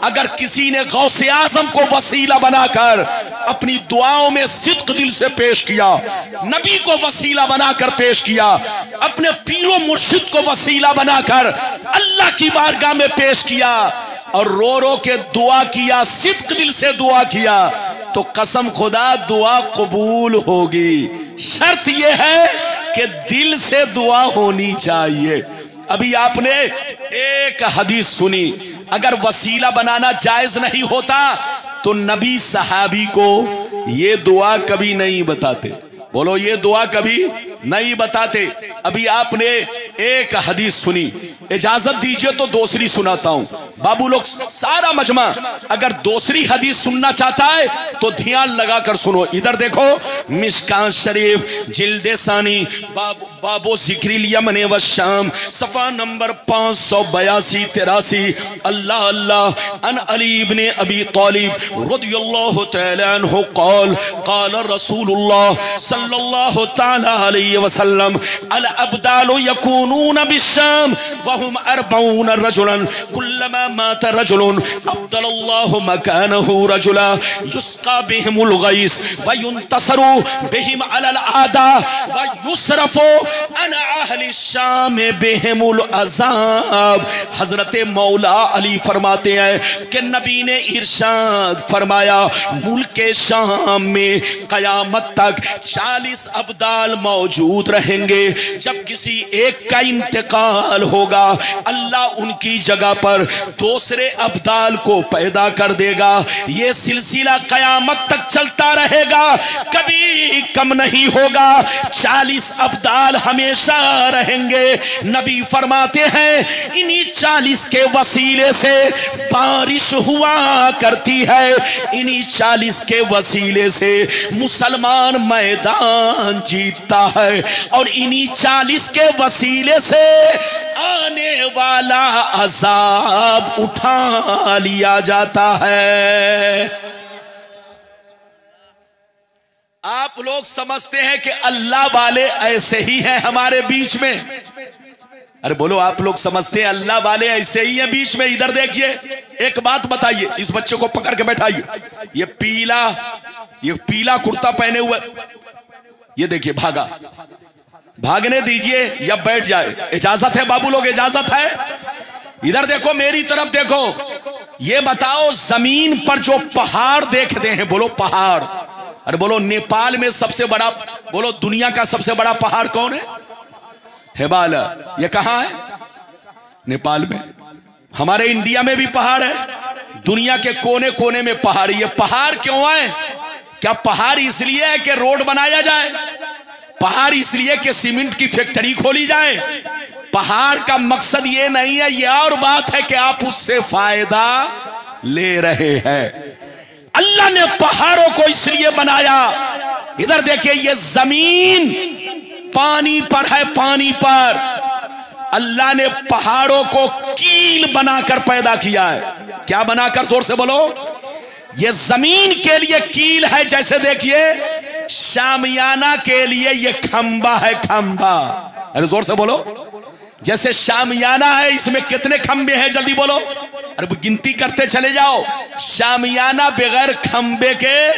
अगर किसी ने गौसे आजम को वसीला बनाकर अपनी दुआओं में सिद्क दिल से पेश किया, नबी को वसीला बनाकर पेश किया, अपने पीरो मुर्शिद को वसीला बनाकर अल्लाह की बारगाह में पेश किया, और रो रो के दुआ किया, सिद्क दिल से दुआ किया, तो कसम खुदा दुआ कबूल होगी। शर्त यह है कि दिल से दुआ होनी चाहिए। अभी आपने एक हदीस सुनी, अगर वसीला बनाना जायज नहीं होता तो नबी सहाबी को ये दुआ कभी नहीं बताते। बोलो, ये दुआ कभी नहीं बताते। अभी आपने एक हदीस सुनी, इजाजत दीजिए तो दूसरी सुनाता हूं। बाबू लोग सारा मजमा अगर दूसरी हदीस सुनना चाहता है तो ध्यान लगाकर सुनो। इधर देखो, मिशकात शरीफ जिल्दे सानी बाबो जिक्रिल यमन व शाम, सफा नंबर 582-83। अल्लाह अल्लाह अन अली इब्ने अबी तालिब रदियल्लाहु तआला अन्हु क़ाल क़ाल रसूलुल्लाह सल्लल्लाहु तआला अलैहि वसल्लम अल अब्दालु यकूनून बिश्शाम व हुम 40 रजुलन कुल्लमा मात रजुलन अब्दलल्लाहु मकानहु रजुला युस्का बिहिमुल गैस व युंतसरु बिहिम अलल आदा व युसरफु अन अहलि शाम बिहिमुल अज़ाब। हजरत मौला अली फरमाते हैं कि नबी ने इरशाद फरमाया, मुल्क शाम में कयामत तक 40 अब्दाल मौजूद रहेंगे। जब किसी एक का इंतकाल होगा, अल्लाह उनकी जगह पर दूसरे अब्दाल को पैदा कर देगा। ये सिलसिला कयामत तक चलता रहेगा, कभी कम नहीं होगा। 40 अब्दाल हमेशा रहेंगे। नबी फरमाते हैं, इन्हीं 40 के वसीले से बारिश हुआ करती है, इन्हीं 40 के वसीले से मुसलमान मैदान जीतता है, और इन्हीं 40 के वसीले से आने वाला अजाब उठा लिया जाता है। आप लोग समझते हैं कि अल्लाह वाले ऐसे ही हैं हमारे बीच में, अरे बोलो, आप लोग समझते हैं अल्लाह वाले ऐसे ही है बीच में? इधर देखिए, एक बात बताइए, इस बच्चे को पकड़ के बैठाइए। ये पीला कुर्ता पहने हुए, ये देखिए भागा, भागने दीजिए या बैठ जाए। इजाजत है बाबू लोग, इजाजत है? इधर देखो, मेरी तरफ देखो। ये बताओ, जमीन पर जो पहाड़ देखते हैं, बोलो पहाड़। अरे बोलो, नेपाल में सबसे बड़ा, बोलो दुनिया का सबसे बड़ा पहाड़ कौन है? हिमालय। ये कहां है? नेपाल में। हमारे इंडिया में भी पहाड़ है, दुनिया के कोने कोने में पहाड़। ये पहाड़ क्यों है? क्या पहाड़ इसलिए है कि रोड बनाया जाए? पहाड़ इसलिए कि सीमेंट की फैक्ट्री खोली जाए? पहाड़ का मकसद ये नहीं है। ये और बात है कि आप उससे फायदा ले रहे हैं। अल्लाह ने पहाड़ों को इसलिए बनाया। इधर देखिए, ये जमीन पानी पर है, पानी पर। अल्लाह ने पहाड़ों को कील बनाकर पैदा किया है। क्या बनाकर? जोर से बोलो। ये जमीन के लिए कील है। जैसे देखिए, शामियाना के लिए ये खंबा है, खंबा। अरे जोर से बोलो। जैसे शामियाना है, इसमें कितने खंबे हैं? जल्दी बोलो। अरे गिनती करते चले जाओ। शामियाना बगैर खंबे के,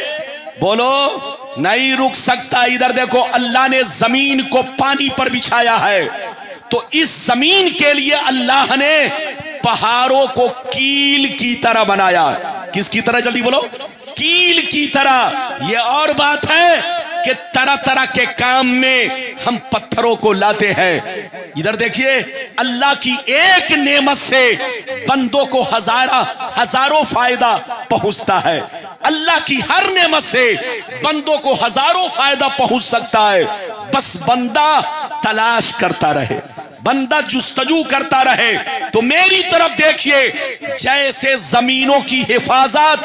बोलो, नहीं रुक सकता। इधर देखो, अल्लाह ने जमीन को पानी पर बिछाया है, तो इस जमीन के लिए अल्लाह ने पहाड़ों को कील की तरह बनाया। किसकी तरह? जल्दी बोलो। कील की तरह। यह और बात है कि तरह तरह के काम में हम पत्थरों को लाते हैं। इधर देखिए, अल्लाह की एक नेमत से बंदों को हजारों फायदा पहुंचता है। अल्लाह की हर नेमत से बंदों को हजारों फायदा पहुंच सकता है। बस बंदा तलाश करता रहे, बंदा जुस्तजू करता रहे। तो मेरी तरफ देखिए, जैसे जमीनों की हिफाजत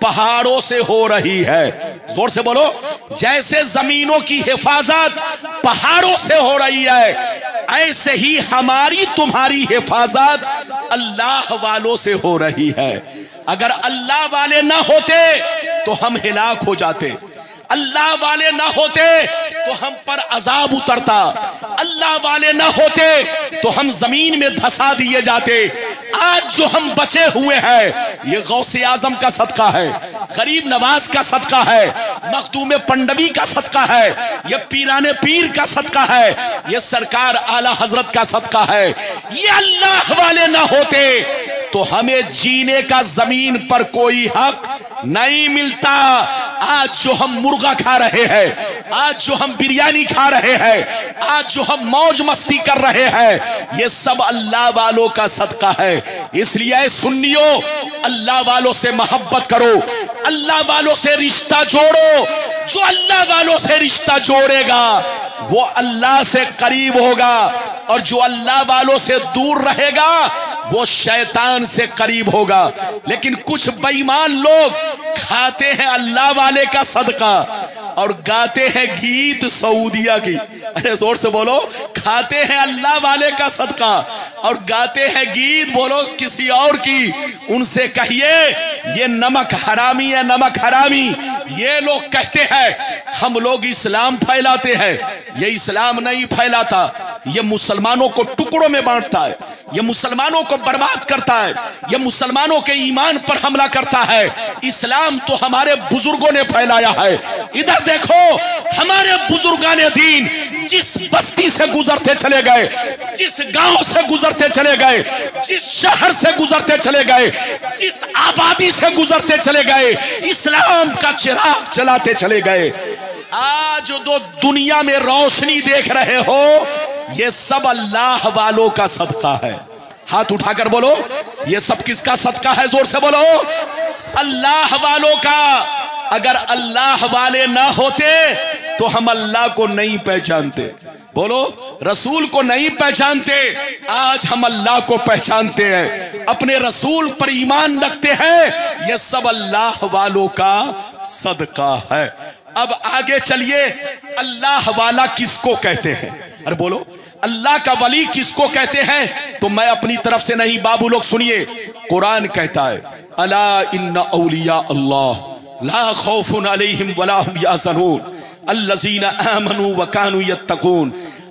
पहाड़ों से हो रही है। जोर से बोलो। जैसे जमीनों की हिफाजत पहाड़ों से हो रही है, ऐसे ही हमारी तुम्हारी हिफाजत अल्लाह वालों से हो रही है। अगर अल्लाह वाले ना होते तो हम हिलाक हो जाते। अल्लाह वाले ना होते तो हम पर अजाब उतरता। अल्लाह वाले ना होते तो हम जमीन में धंसा दिए जाते। आज जो हम बचे हुए हैं, ये गौसे आजम का सदका है, गरीब नवाज का सदका है, मखदूम पंडवी का सदका है, ये पीराने पीर का सदका है, ये सरकार आला हजरत का सदका है। ये अल्लाह वाले ना होते तो हमें जीने का जमीन पर कोई हक नहीं मिलता। आज जो हम मुर्गा खा रहे हैं, आज जो हम बिरयानी खा रहे हैं, आज जो हम मौज मस्ती कर रहे हैं, ये सब अल्लाह वालों का सदका है। इसलिए सुन्नियों, अल्लाह वालों से मोहब्बत करो, अल्लाह वालों से रिश्ता जोड़ो। जो अल्लाह वालों से रिश्ता जोड़ेगा वो अल्लाह से करीब होगा, और जो अल्लाह वालों से दूर रहेगा वो शैतान से करीब होगा। लेकिन कुछ बेईमान लोग खाते हैं अल्लाह वाले का सदका और गाते हैं गीत सऊदिया की। अरे जोर से बोलो। खाते हैं अल्लाह वाले का सदका और गाते हैं गीत, बोलो, किसी और की। उनसे कहिए ये नमक हरामी है, नमक हरामी। ये लोग कहते हैं हम लोग इस्लाम फैलाते हैं। ये इस्लाम नहीं फैलाता, ये मुसलमानों को टुकड़ों में बांटता है, ये मुसलमानों को बर्बाद करता है, ये मुसलमानों के ईमान पर हमला करता है। इस्लाम तो हमारे बुजुर्गों ने फैलाया है। इधर देखो, हमारे बुजुर्गाने दीन जिस बस्ती से गुजरते चले गए, जिस गांव से गुजरते चले गए, जिस शहर से गुजरते चले गए, जिस आबादी से गुजरते चले गए, इस्लाम का चिराग जलाते चले गए। आज जो दुनिया में रोशनी देख रहे हो, ये सब अल्लाह वालों का सदका है। हाथ उठाकर बोलो, ये सब किसका सदका है? जोर से बोलो। अल्लाह वालों का। अगर अल्लाह वाले ना होते तो हम अल्लाह को नहीं पहचानते। बोलो, रसूल को नहीं पहचानते। आज हम अल्लाह को पहचानते हैं, अपने रसूल पर ईमान रखते हैं। ये सब अल्लाह वालों का सदका है। अब आगे चलिए, अल्लाह वाला किसको कहते हैं? अरे बोलो, अल्लाह का वली किसको कहते हैं? तो मैं अपनी तरफ से नहीं, बाबू लोग सुनिए, कुरान कहता है, अला इन्ना औलिया अल्लाह ला खौफुन अलैहिम वला हुम यहज़नून अल्लज़ीना आमनू व कानू यत्तकून।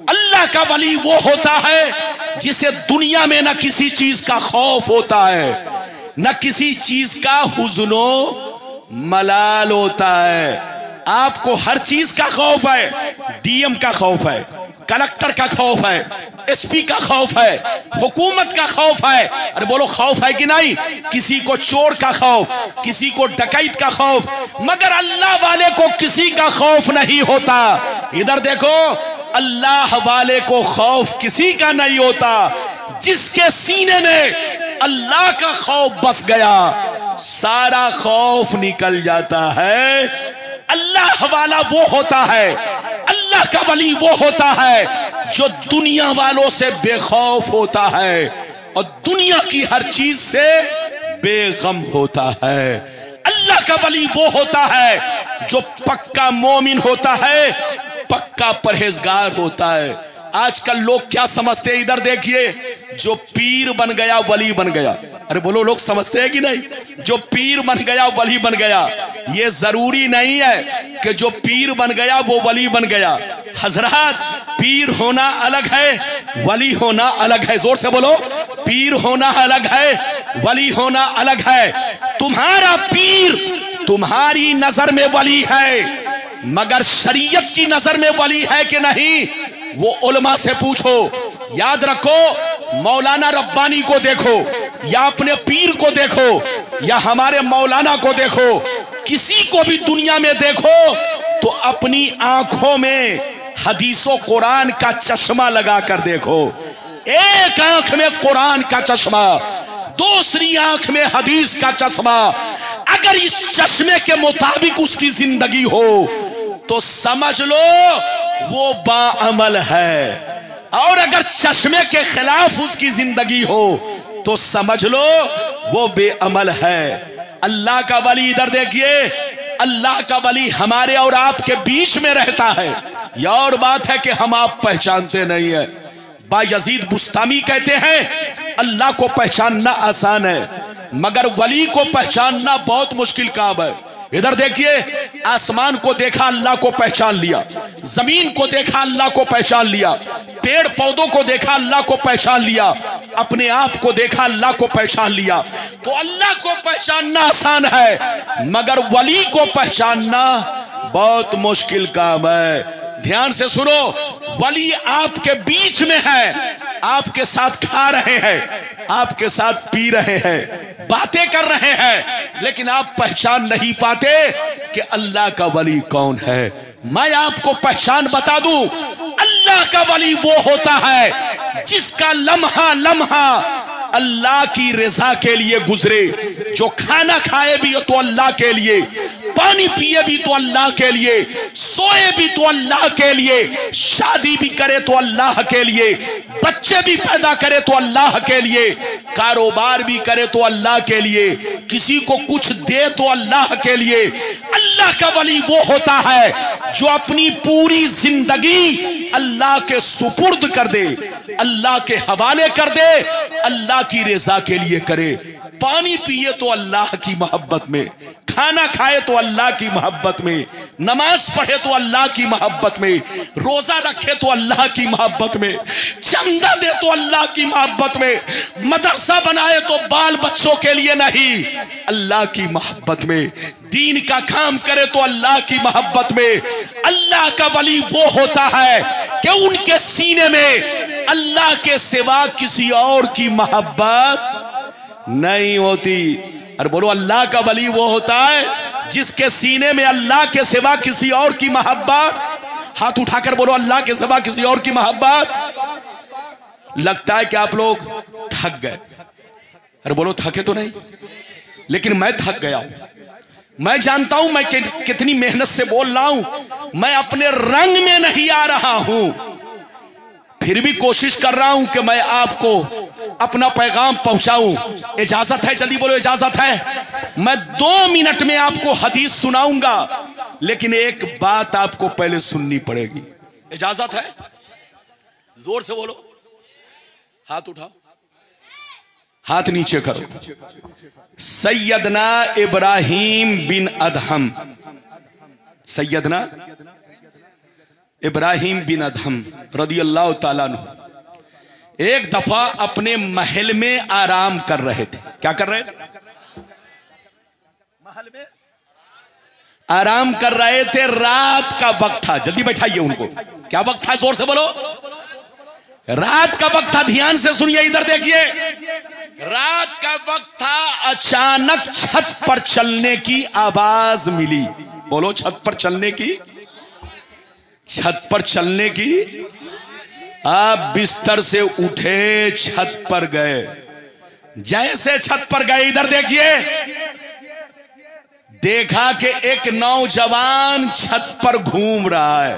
अल्लाह का वली वो होता है जिसे दुनिया में न किसी चीज का खौफ होता है, न किसी चीज का हुज़्नो मलाल होता है। आपको हर चीज का खौफ है, डीएम का खौफ है, कलेक्टर का खौफ है, एसपी का खौफ है, हुकूमत का खौफ है। अरे बोलो खौफ है कि नहीं? किसी को चोर का खौफ, किसी को डकैत का खौफ, मगर अल्लाह वाले को किसी का खौफ नहीं होता। इधर देखो, अल्लाह वाले को खौफ किसी का नहीं होता। जिसके सीने में अल्लाह का खौफ बस गया, सारा खौफ निकल जाता है। अल्लाह वाला वो होता है, अल्लाह का वली वो होता है जो दुनिया वालों से बेखौफ होता है और दुनिया की हर चीज से बेगम होता है। अल्लाह का वली वो होता है जो पक्का मोमिन होता है, पक्का परहेजगार होता है। आजकल लोग क्या समझते हैं? इधर देखिए, जो पीर बन गया वली बन गया। अरे बोलो, लोग समझते हैं कि नहीं? जो पीर बन गया वली बन गया। ये जरूरी नहीं है कि जो पीर बन गया वो वली बन गया। हजरत, पीर होना अलग है, वली होना अलग है। जोर से बोलो, पीर होना अलग है, वली होना अलग है। तुम्हारा पीर तुम्हारी नजर में वली है, मगर शरीयत की नजर में वली है कि नहीं, वो उलमा से पूछो। याद रखो, मौलाना रब्बानी को देखो या अपने पीर को देखो या हमारे मौलाना को देखो, किसी को भी दुनिया में देखो तो अपनी आंखों में हदीसों कुरान का चश्मा लगा कर देखो। एक आंख में कुरान का चश्मा, दूसरी आंख में हदीस का चश्मा। अगर इस चश्मे के मुताबिक उसकी जिंदगी हो तो समझ लो वो बाअमल है, और अगर चश्मे के खिलाफ उसकी जिंदगी हो तो समझ लो वो बेअमल है। अल्लाह का वली, इधर देखिए, अल्लाह का वली हमारे और आपके बीच में रहता है। यह और बात है कि हम आप पहचानते नहीं है। बायजीद बुस्तामी कहते हैं, अल्लाह को पहचानना आसान है, मगर वली को पहचानना बहुत मुश्किल काम है। इधर देखिए, आसमान को देखा, अल्लाह को पहचान लिया। जमीन को देखा, अल्लाह को पहचान लिया। पेड़ पौधों को देखा, अल्लाह को पहचान लिया। अपने आप को देखा, अल्लाह को पहचान लिया। तो अल्लाह को पहचानना आसान है, मगर वली को पहचानना बहुत मुश्किल काम है। ध्यान से सुनो, वली आपके बीच में है, आपके साथ खा रहे हैं, आपके साथ पी रहे हैं, बातें कर रहे हैं, लेकिन आप पहचान नहीं पाते कि अल्लाह का वली कौन है। मैं आपको पहचान बता दूं, अल्लाह का वली वो होता है जिसका लम्हा लम्हा अल्लाह की रजा के लिए गुजरे, जो खाना खाए भी तो अल्लाह के लिए, पानी पिए भी तो अल्लाह के लिए, सोए भी तो अल्लाह के लिए, शादी भी करे तो अल्लाह के लिए, बच्चे भी पैदा करे तो अल्लाह के लिए, कारोबार भी करे तो अल्लाह के लिए, किसी को कुछ दे तो अल्लाह के लिए। अल्लाह का वली वो होता है जो अपनी पूरी जिंदगी अल्लाह के सुपुर्द कर दे, अल्लाह के हवाले कर दे, अल्लाह की रजा के लिए करे। पानी पिए तो अल्लाह की मोहब्बत में, खाना खाए तो अल्लाह की मोहब्बत में, नमाज पढ़े तो अल्लाह की मोहब्बत में, रोजा रखे तो अल्लाह की मोहब्बत में, चंदा दे तो अल्लाह की मोहब्बत में, मदरसा बनाए तो बाल बच्चों के लिए नहीं, अल्लाह की मोहब्बत में, दीन का काम करे तो अल्लाह की मोहब्बत में। अल्लाह का वली वो होता है कि उनके सीने में अल्लाह के सिवा किसी और की मोहब्बत नहीं होती। अरे बोलो, अल्लाह का वली वो होता है जिसके सीने में अल्लाह के सिवा किसी और की मोहब्बत। हाथ उठाकर बोलो, अल्लाह के सिवा किसी और की मोहब्बत। लगता है कि आप लोग थक गए। अरे बोलो, थके तो नहीं, लेकिन मैं थक गया हूं। मैं जानता हूं मैं कितनी मेहनत से बोल रहा हूं, मैं अपने रंग में नहीं आ रहा हूं, फिर भी कोशिश कर रहा हूं कि मैं आपको अपना पैगाम पहुंचाऊं। इजाजत है? जल्दी बोलो, इजाजत है? मैं 2 मिनट में आपको हदीस सुनाऊंगा, लेकिन एक बात आपको पहले सुननी पड़ेगी। इजाजत है? जोर से बोलो, हाथ उठाओ, हाथ नीचे करो। सैयदना इब्राहिम बिन अदहम, सैयदना इब्राहिम बिन अदहम रदियल्लाहु ताला अन्हु एक दफा अपने महल में आराम कर रहे थे। क्या कर रहे थे? महल में आराम कर रहे थे। रात का वक्त था। जल्दी बैठाइए उनको। क्या वक्त था? जोर से बोलो। रात का वक्त था। ध्यान से सुनिए, इधर देखिए। रात का वक्त था। अचानक छत पर चलने की आवाज मिली। बोलो, छत पर चलने की। छत पर चलने की। आप बिस्तर से उठे, छत पर गए। जैसे छत पर गए, इधर देखिए, देखा कि एक नौजवान छत पर घूम रहा है।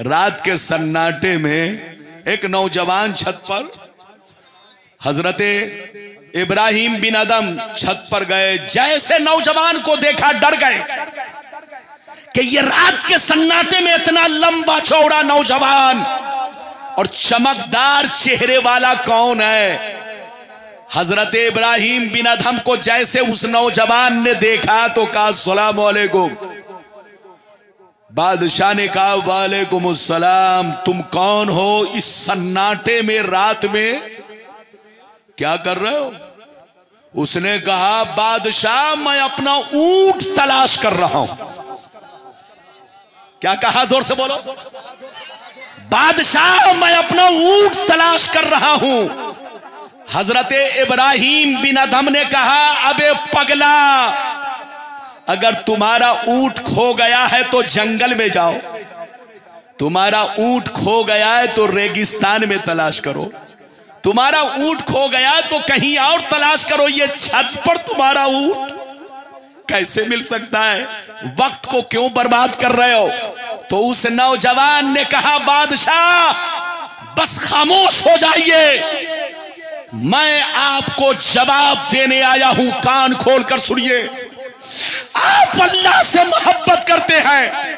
रात के सन्नाटे में एक नौजवान छत पर। हजरते इब्राहिम बिन अदम छत पर गए। जैसे नौजवान को देखा, डर गए कि ये रात के सन्नाटे में इतना लंबा चौड़ा नौजवान और चमकदार चेहरे वाला कौन है? हजरत इब्राहिम बिन अदम को जैसे उस नौजवान ने देखा तो कहा अस्सलाम वालेकुम। बादशाह ने कहा वालेकुम अस्सलाम। तुम कौन हो? इस सन्नाटे में रात में क्या कर रहे हो? उसने कहा बादशाह, मैं अपना ऊंट तलाश कर रहा हूं। क्या कहा? जोर से बोलो। बादशाह, मैं अपना ऊंट तलाश कर रहा हूं। हजरत इब्राहिम बिन अदम ने कहा अबे पगला, अगर तुम्हारा ऊंट खो गया है तो जंगल में जाओ। तुम्हारा ऊंट खो गया है तो रेगिस्तान में तलाश करो। तुम्हारा ऊंट खो गया तो कहीं और तलाश करो। ये छत पर तुम्हारा ऊंट कैसे मिल सकता है? वक्त को क्यों बर्बाद कर रहे हो? तो उस नौजवान ने कहा बादशाह, बस खामोश हो जाइए, मैं आपको जवाब देने आया हूं। कान खोलकर सुनिए। आप अल्लाह से मोहब्बत करते हैं,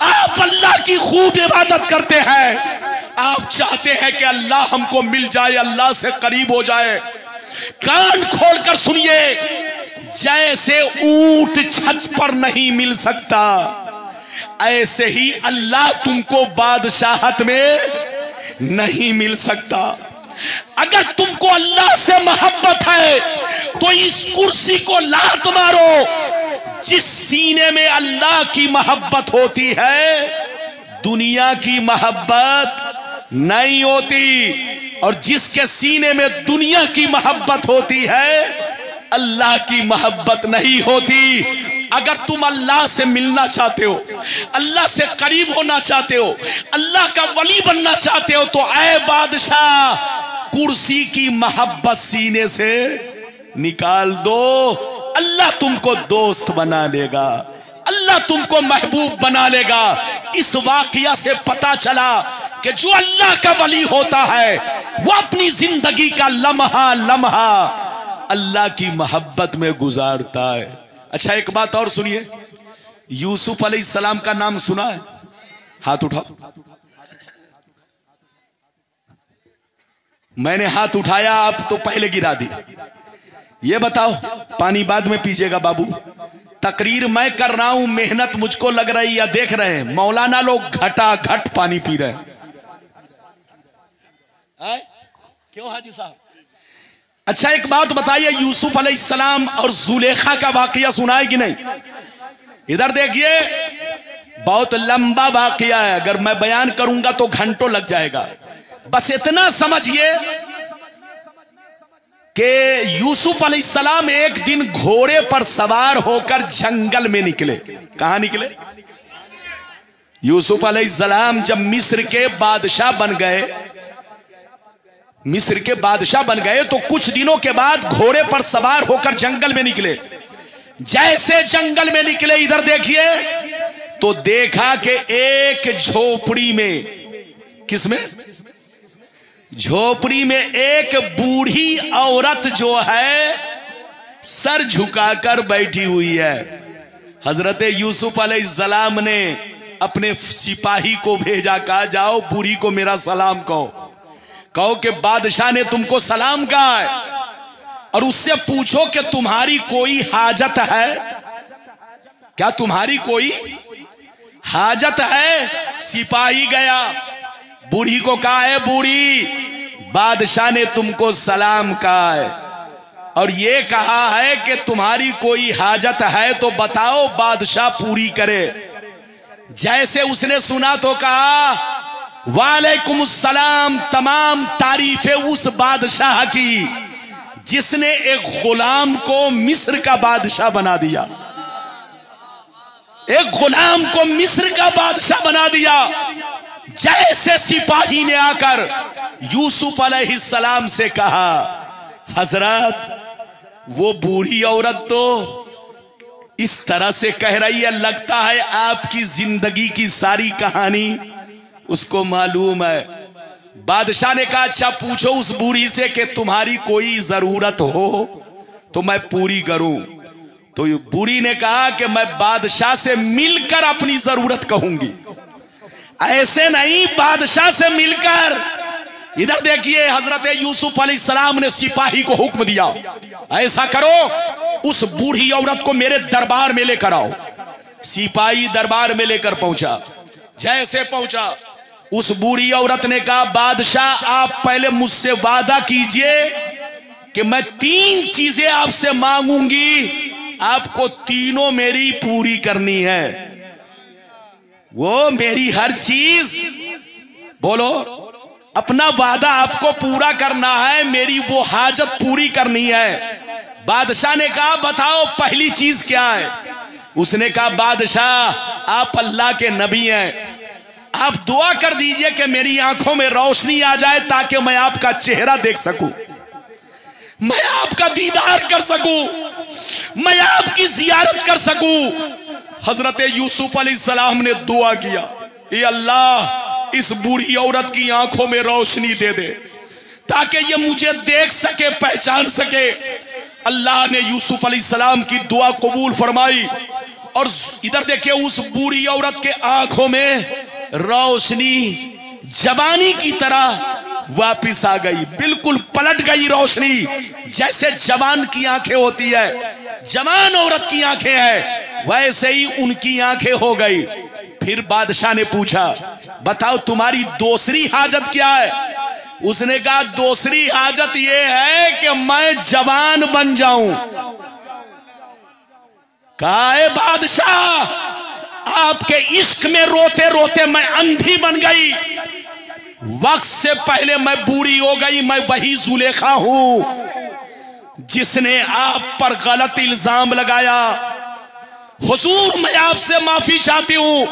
आप अल्लाह की खूब इबादत करते हैं, आप चाहते हैं कि अल्लाह हमको मिल जाए, अल्लाह से करीब हो जाए। कान खोलकर सुनिए। जैसे ऊंट छत पर नहीं मिल सकता, ऐसे ही अल्लाह तुमको बादशाहत में नहीं मिल सकता। अगर तुमको अल्लाह से मोहब्बत है तो इस कुर्सी को लात मारो। जिस सीने में अल्लाह की मोहब्बत होती है, दुनिया की मोहब्बत नहीं होती। और जिसके सीने में दुनिया की मोहब्बत होती है, अल्लाह की मोहब्बत नहीं होती। अगर तुम अल्लाह से मिलना चाहते हो, अल्लाह से करीब होना चाहते हो, अल्लाह का वली बनना चाहते हो, तो ऐ बादशाह, कुर्सी की मोहब्बत सीने से निकाल दो। अल्लाह तुमको दोस्त बना लेगा, अल्लाह तुमको महबूब बना लेगा। इस वाकया से पता चला कि जो अल्लाह का वली होता है वो अपनी जिंदगी का लम्हा लम्हा अल्लाह की मोहब्बत में गुजारता है। अच्छा, एक बात और सुनिए। यूसुफ अलैहिस्सलाम का नाम सुना है? हाथ उठाओ। मैंने हाथ उठाया, आप तो पहले गिरा दी। ये बताओ, पानी बाद में पीजिएगा बाबू। तकरीर मैं कर रहा हूं, मेहनत मुझको लग रही है। देख रहे हैं मौलाना लोग घटा घट पानी पी रहे हैं। क्यों हाजी साहब? अच्छा, एक बात बताइए, यूसुफ अलैहिस्सलाम और जुलेखा का वाकया सुना है कि नहीं? इधर देखिए, बहुत लंबा वाकया है। अगर मैं बयान करूंगा तो घंटों लग जाएगा। बस इतना समझिए कि यूसुफ अलैहिस्सलाम एक दिन घोड़े पर सवार होकर जंगल में निकले। कहां निकले? यूसुफ अलैहिस्सलाम जब मिस्र के बादशाह बन गए, मिस्र के बादशाह बन गए, तो कुछ दिनों के बाद घोड़े पर सवार होकर जंगल में निकले। जैसे जंगल में निकले, इधर देखिए, तो देखा कि एक झोपड़ी में, किसमें? झोपड़ी में एक बूढ़ी औरत जो है सर झुकाकर बैठी हुई है। हजरत यूसुफ अलैहिस्सलाम ने अपने सिपाही को भेजा, कहा जाओ बूढ़ी को मेरा सलाम कहो कि बादशाह ने तुमको सलाम कहा है, और उससे पूछो कि तुम्हारी कोई हाजत है क्या? तुम्हारी कोई हाजत है? सिपाही गया, बूढ़ी को कहा है बूढ़ी बादशाह ने तुमको सलाम कहा है और ये कहा है कि तुम्हारी कोई हाजत है तो बताओ, बादशाह पूरी करे। जैसे उसने सुना तो कहा वालेकुम सलाम। तमाम तारीफें उस बादशाह की जिसने एक गुलाम को मिस्र का बादशाह बना दिया, एक गुलाम को मिस्र का बादशाह बना दिया। जैसे सिपाही ने आकर यूसुफ अलैहिस्सलाम से कहा, हजरत वो बूढ़ी औरत तो इस तरह से कह रही है, लगता है आपकी जिंदगी की सारी कहानी उसको मालूम है। बादशाह ने कहा अच्छा पूछो उस बूढ़ी से कि तुम्हारी कोई जरूरत हो तो मैं पूरी करूं। तो बूढ़ी ने कहा कि मैं बादशाह से मिलकर अपनी जरूरत कहूंगी। ऐसे नहीं, बादशाह से मिलकर। इधर देखिए, हजरत यूसुफ अलैहिस्सलाम ने सिपाही को हुक्म दिया, ऐसा करो उस बूढ़ी औरत को मेरे दरबार में लेकर आओ। सिपाही दरबार में लेकर पहुंचा। जैसे पहुंचा, उस बूढ़ी औरत ने कहा बादशाह आप पहले मुझसे वादा कीजिए कि मैं 3 चीजें आपसे मांगूंगी, आपको तीनों मेरी पूरी करनी है। वो मेरी हर चीज, बोलो, अपना वादा आपको पूरा करना है, मेरी वो हाजत पूरी करनी है। बादशाह ने कहा बताओ पहली चीज क्या है। उसने कहा बादशाह आप अल्लाह के नबी हैं, आप दुआ कर दीजिए कि मेरी आंखों में रोशनी आ जाए ताकि मैं आपका चेहरा देख सकूं, मैं आपका दीदार कर सकूं, मैं आपकी जियारत कर सकूं। हजरत यूसुफ अलैहिस्सलाम ने दुआ किया, ये अल्लाह इस बूढ़ी औरत की आंखों में रोशनी दे दे ताकि ये मुझे देख सके, पहचान सके। अल्लाह ने यूसुफ अलैहिस्सलाम की दुआ कबूल फरमाई और इधर देखिए उस बूढ़ी औरत के आंखों में रोशनी जवानी की तरह वापिस आ गई, बिल्कुल पलट गई रोशनी। जैसे जवान की आंखें होती है, जवान औरत की आंखें हैं, वैसे ही उनकी आंखें हो गई। फिर बादशाह ने पूछा बताओ तुम्हारी दूसरी हाजत क्या है। उसने कहा दूसरी हाजत यह है कि मैं जवान बन जाऊं। कहा है बादशाह आपके इश्क में रोते रोते मैं अंधी बन गई, वक्त से पहले मैं बूढ़ी हो गई। मैं वही जुलेखा हूं जिसने आप पर गलत इल्जाम लगाया। हुजूर मैं आपसे माफी चाहती हूं,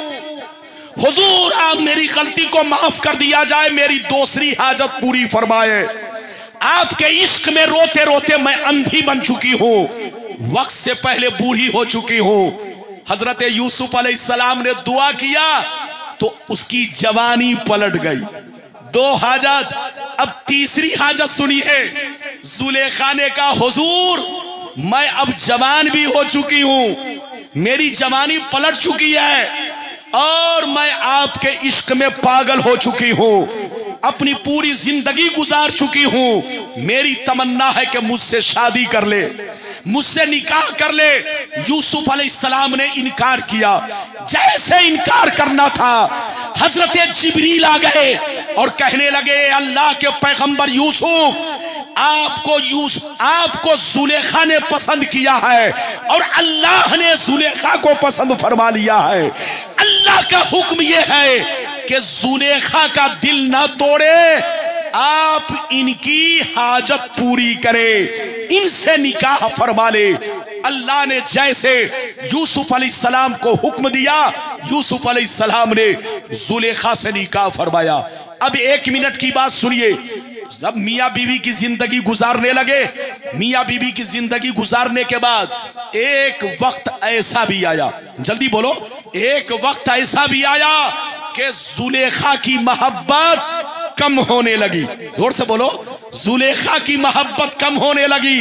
हुजूर आप मेरी गलती को माफ कर दिया जाए, मेरी दूसरी हाजत पूरी फरमाए। आपके इश्क में रोते रोते मैं अंधी बन चुकी हूं, वक्त से पहले बूढ़ी हो चुकी हूं। हजरत यूसुफ अलैहिस्सलाम ने दुआ किया तो उसकी जवानी पलट गई। 2 हाजत। अब तीसरी हाजत सुनिए। जुलेखा ने कहा हुजूर मैं अब जवान भी हो चुकी हूं, मेरी जवानी पलट चुकी है और मैं आपके इश्क में पागल हो चुकी हूं, अपनी पूरी जिंदगी गुजार चुकी हूं। मेरी तमन्ना है कि मुझसे शादी कर ले, मुझसे निकाह कर ले। यूसुफ अलैहिस्सलाम ने इनकार किया। जैसे इनकार करना था हजरत जिब्रील आ गए और कहने लगे अल्लाह के पैगंबर यूसुफ आपको जुलेखा ने पसंद किया है और अल्लाह ने जुलेखा को पसंद फरमा लिया है। अल्लाह का हुक्म यह है कि जुलेखा का दिल ना तोड़े, आप इनकी हाजत पूरी करें, इनसे निकाह फरमा ले। अल्लाह ने जैसे यूसुफ अलैहिस्सलाम को हुक्म दिया, यूसुफ अलैहिस्सलाम ने जुलेखा से निकाह फरमाया। अब 1 मिनट की बात सुनिए। जब मियाँ बीवी की जिंदगी गुजारने लगे, मियाँ बीवी की जिंदगी गुजारने के बाद एक वक्त ऐसा भी आया, जल्दी बोलो, एक वक्त ऐसा भी आया कि जुलेखा की मोहब्बत कम होने लगी। जोर से बोलो, जुलेखा की मोहब्बत कम होने लगी।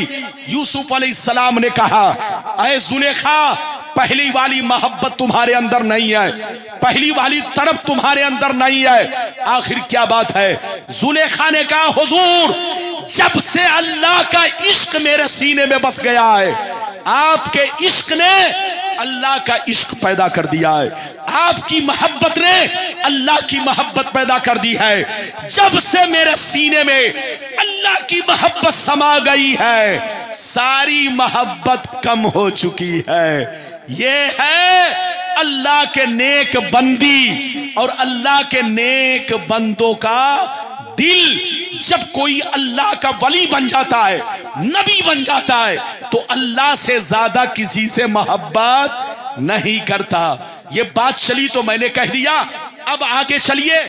यूसुफ अलैहिस्सलाम ने कहा ऐ जुलेखा पहली वाली मोहब्बत तुम्हारे अंदर नहीं है, पहली वाली तड़प तुम्हारे अंदर नहीं है, आखिर क्या बात है। जुलेखा ने कहा हुजूर जब से अल्लाह का इश्क मेरे सीने में बस गया है, आपके इश्क ने अल्लाह का इश्क पैदा कर दिया है। आपकी मोहब्बत ने अल्लाह की मोहब्बत पैदा कर दी है। जब से मेरे सीने में अल्लाह की मोहब्बत समा गई है, सारी मोहब्बत कम हो चुकी है। ये है अल्लाह के नेक बंदी और अल्लाह के नेक बंदों का दिल। जब कोई अल्लाह का वली बन जाता है, नबी बन जाता है, तो अल्लाह से ज्यादा किसी से मोहब्बत नहीं करता। ये बात चली तो मैंने कह दिया। अब आगे चलिए।